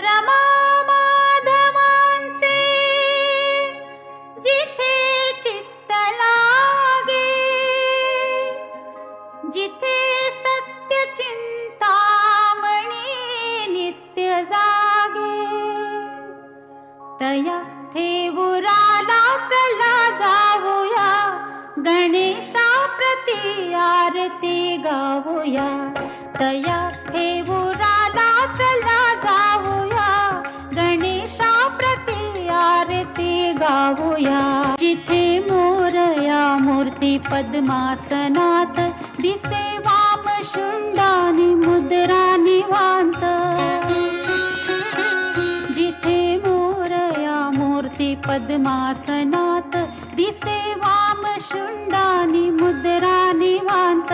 रमा माधवांचे जिथे चित्त लागे, जिथे सत्य चिंतामणी नित्य जागे, तया थेऊराला चला जाऊया, गणेशा प्रति आरती गाऊया. तया थेऊराला चला जाऊया, गणेशा प्रति आरती गाऊया. जिथे मोरया मूर्ती पद्मासनात, दिसे वाम शुंडानी मुद्रा निवांत. जिथे मोरया मूर्ती पद्मासनात, दिसे वाम शुंडानी मुद्रा निवांत.